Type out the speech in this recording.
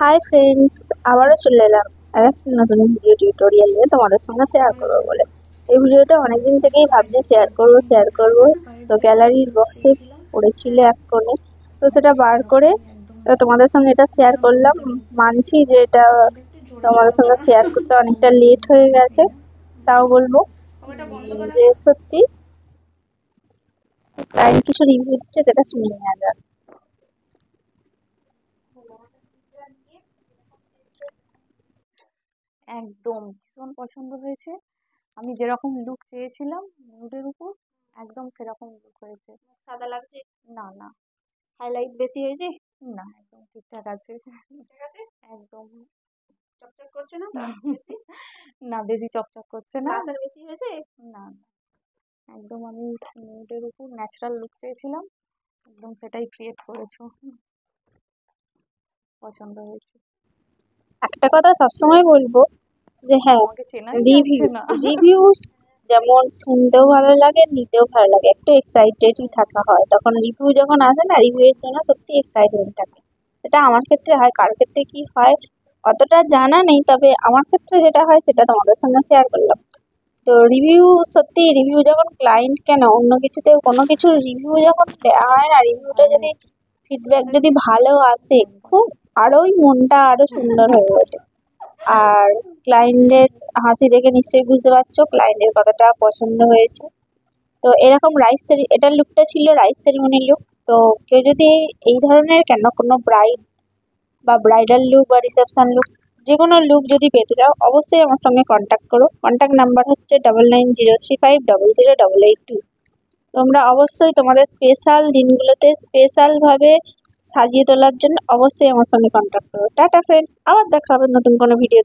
Hi friends, আবারও চলে এলাম আর একটা নতুন ভিডিও টিউটোরিয়াল নিয়ে তোমাদের সঙ্গে শেয়ার করবো বলে। এই ভিডিওটা অনেকদিন থেকেই ভাবছি শেয়ার করব। তো গ্যালারির বক্সে পড়েছিল এক কোণে, তো সেটা বার করে তো তোমাদের সঙ্গে এটা শেয়ার করলাম। মানছি যে এটা তোমাদের সঙ্গে শেয়ার করতে অনেকটা লেট হয়ে গেছে, তাও বলবো যে সত্যি ক্লায়েন্ট কিছু রিভিউ দিচ্ছে, যেটা শুনে নেওয়া যাক। একদম ভীষণ পছন্দ হয়েছে। আমি যেরকম লুক চেয়েছিলাম নুডের উপর একদম সেরকম লুক হয়েছে। সাদা লাগছে? না না হাইলাইট বেশি হয়েছে? না, একদম ঠিকঠাক আছে। ঠিক আছে, একদম চকচক করছে না তো? না, বেশি চকচক করছে না। ব্লাশ আর বেশি হয়েছে? না না, একদম আমি নুডের উপর ন্যাচারাল লুক চেয়েছিলাম, একদম সেটাই ক্রিয়েট করেছো। পছন্দ হয়েছে। একটা কথা সবসময় বলবো যে হ্যাঁ, আমাকে চেনাই রিভিউ যাচ্ছে না। রিভিউ যেমন শুনতেও ভালো লাগে, নিতেও ভালো লাগে, একটু এক্সাইটেডই থাকা হয় তখন। রিভিউ যখন আসে না, রিভিউয়ের জন্য সত্যি এক্সাইটেড থাকে। এটা আমার ক্ষেত্রে হয়, কার ক্ষেত্রে কি হয় অতটা জানা নেই, তবে আমার ক্ষেত্রে যেটা হয় সেটা তোমাদের সঙ্গে শেয়ার করলাম। তো রিভিউ, সত্যি রিভিউ যখন ক্লায়েন্ট কেন অন্য কিছুতেও কোনো কিছুর রিভিউ যখন দেওয়া হয় না, রিভিউটা যদি ফিডব্যাক যদি ভালো আসে, খুব আরোই মনটা আরো সুন্দর হয়ে ওঠে। আর ক্লায়েন্টের হাসি দেখে নিশ্চয়ই বুঝতে পারছো ক্লায়েন্টের কতটা পছন্দ হয়েছে। তো এরকম এটার লুকটা ছিল রাইস সেরিমনি লুক। তো কেউ যদি এই ধরনের কেন কোনো ব্রাইড বা ব্রাইডাল লুক বা রিসেপশন লুক, যে কোনো লুক যদি পেতে চাও, অবশ্যই আমার সঙ্গে কন্ট্যাক্ট করো। কন্ট্যাক্ট নাম্বার হচ্ছে 9903508882। তোমরা অবশ্যই তোমাদের স্পেশাল দিনগুলোতে স্পেশালভাবে সাজিয়ে তোলার জন্য অবশ্যই আমার সঙ্গে কন্ট্যাক্ট করো। টাটা ফ্রেন্ডস, আবার দেখা হবে নতুন কোনো ভিডিও।